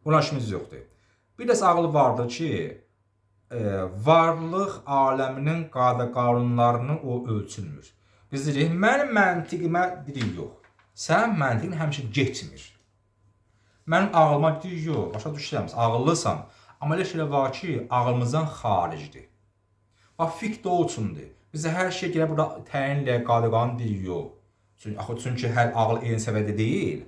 Buna işimiz yoxdur. Bir də ağıl vardır ki, varlıq aləminin qayda-qanunlarını o ölçülmür. Biz deyirik, mənim məntiqimə deyirik yox. Sənin məntiqin həmişə getmir. Mənim ağlıma deyirik yox, başa düşürəm, ağıllısan. Amma elə şeylər var ki, ağlımızdan xaricdir. Bax, fiqh da o üçündür. Bizə hər şey gələ burada təyinlə, qayda-qanun deyirik yox. Çünki hər ağıl eyni səviyyədə deyil.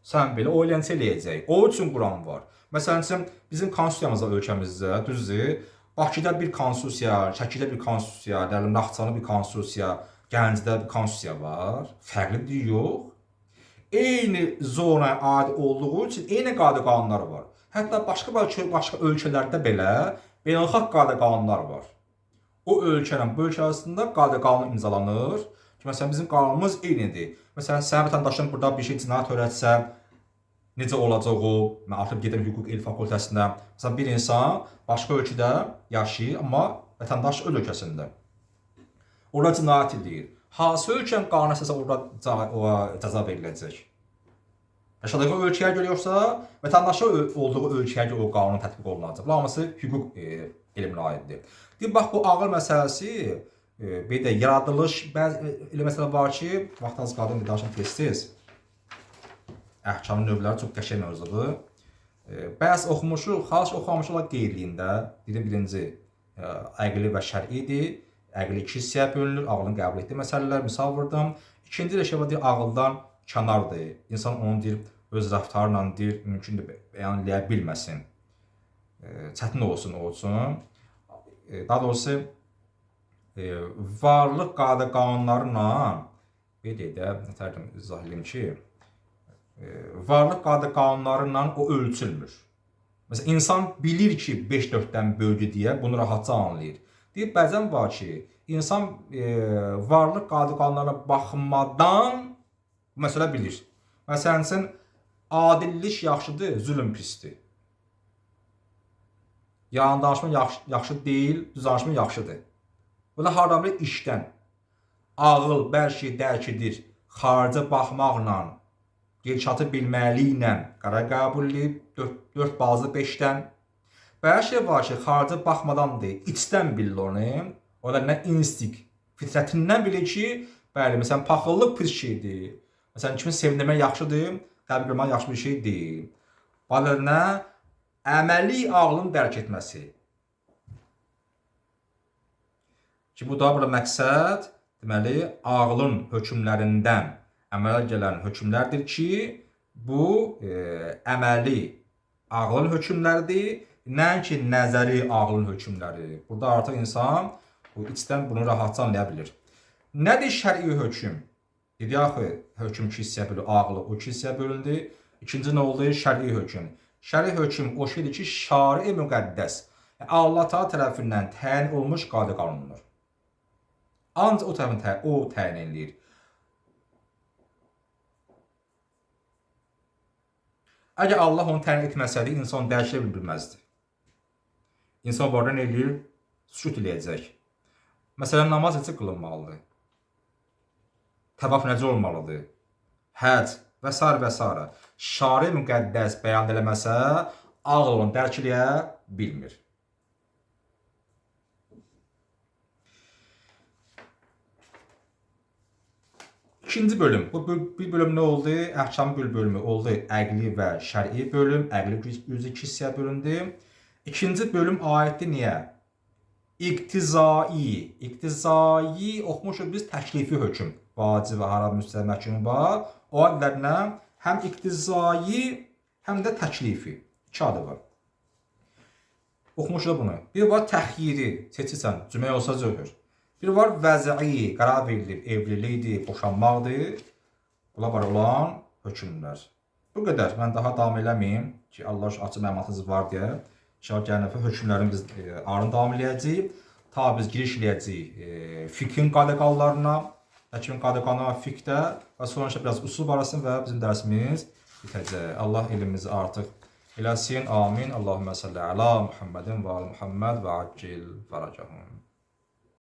Sən belə o eləncə eləyəcək. O üçün Quran var. Məsələn, bizim konstitusiyamızda ölkəmizdə, düzdür, Bakıda bir konstitusiya, Şəkidə bir konstitusiya, Naxçıvanda bir konstitusiya, Gəncədə bir konstitusiya var. Fərqlidir yox. Eyni zonaya aid olduğu üçün eyni qayda-qanunlar var. Hətta başqa ölkələrdə belə beynəlxalq qayda-qanunlar var. O ölkənin bu ölkə arasında qayda-qanun imzalanır. Məsələn, bizim qanunumuz eynidir. Məsələn, sənin vətəndaşın burada bir şey cinayət törətsə, necə olacaq o? Mən artıq gedirəm hüquq elm fakültəsinə. Məsələn, bir insan başqa ölkədə yaşayır, amma vətəndaş öz ölkəsində. Orada cinayət edir. Hansı ölkənin qanunu əsasında orada cəza veriləcək? Yaşadığı ölkəyə görə yoxsa vətəndaşa olduğu ölkəyə görə o qanun tətbiq olunacaq. Bu hamısı hüquq elminə aiddir. Deyim, bax, bu ağıl məsələsi, bir də yaradılış, elə məsələ var ki, vaxtınız qadın bir danışın tez-tez. Əhkamın növləri çox qəşəng mövzudur. Bəzi oxumuşuq, xalis oxumamışlar qeyrliyində. Birinci, əqli və şər'idir. Əqli iki hissəyə bölünür, ağlın qəbul etdiyi məsələlər, misal vurdum. İkinci də şey var, ağıldan kənardır. İnsan onu deyir, öz rəftarla deyir, mümkündür bəyan eləyə bilməsin. Çətin olsun o üçün. Daha doğrusu, varlıq qayda-qanunlarla, bir də, nətərdim izah edeyim ki, varlıq qayda-qanunlarla o ölçülmür. Məsələn, insan bilir ki, 5-4-dən böyüdür deyə bunu rahatca anlayır. Deyib, bəzən var ki, insan varlıq qayda-qanunlarına baxmadan bu məsələ bilir. Məsələn, adillik yaxşıdır, zülm pisdir. Yalan danışma yaxşı deyil, düz danışma yaxşıdır. Bu da hardan bilir? İşdən. Ağıl bəlkə dərk edir, xarica baxmaqla, gerçatı bilməkliklə qərar qəbul edib, 4 bazı 5-dən. Bəzi şey var ki, xarica baxmadan deyil, içdən bilir onu. O da nə instinkt, fitrətindən bilir ki, bəli, məsələn, paxıllıq pis şeydir. Məsələn, kimi sevindirmək yaxşıdır, qəbul etmək yaxşı bir şey deyil. Bu da nə? Əməli ağlın dərk etməsi. Ki, bu da burada məqsəd, deməli, ağlın hökmlərindən əmələ gələn hökmlərdir ki, bu əməli ağlın hökmləridir, nəinki nəzəri ağlın hökmləri. Burada artıq insan içdən bunu rahatca anlaya bilir. Nədir şər'i hökm? Dedik, axı, hökm iki hissəyə bölündü, ağlı o iki hissəyə bölündü. İkinci nə oldu? Şər'i hökm. Şər'i hökm o şeydir ki, şari müqəddəs, Allah tərəfindən təyin olmuş qayda-qanunlar. Ancaq o tərəfindən o təyin edilir. Əgər Allah onu təyin etməsəydi, insan dərk edə bilməzdi. İnsan vardan eləyir, sükut eləyəcək. Məsələn, namaz necə qılınmalıdır? Təvaf necə olmalıdır? Həc və s. Şari müqəddəs bəyan eləməsə, ağıl onu dərk eləyə bilmir. İkinci bölüm. Bu bir bölüm nə oldu? Əhkam bölümü oldu. Əqli və şər'i bölüm. Əqli üzrə iki hissəyə bölündü. İkinci bölüm aiddir niyə? İqtizai. İqtizai oxumuşuq biz təklifi hökm. Vacib və haram müstəhab hökm var. O adlarına həm iqtizai, həm də təklifi. İki adı var. Oxumuşuq bunu. Bir var təxyiri, seçirsən, cümlə olsa zöhür. Bir var vəz'i, qərar verilir, evlilikdir, boşanmaqdır. Bunlar var olan hökmlər. Bu qədər. Mən daha davam eləməyim ki, Allah açıq məlumatınız var deyə. İnşallah gələn dəfə hökmlərini biz arın davam eləyəcəyik. Ta biz giriş eləyəcəyik fiqhin qayda-qanunlarına, həkimin qayda-qanunlarına fiqhdə və sonra biraz usul barəsində və bizim dərsimiz bitəcək. Allah elimizi artıq eləsin. Amin. Allahümmə salli əla Muhammedin və Muhammed və accil fərəcəhum.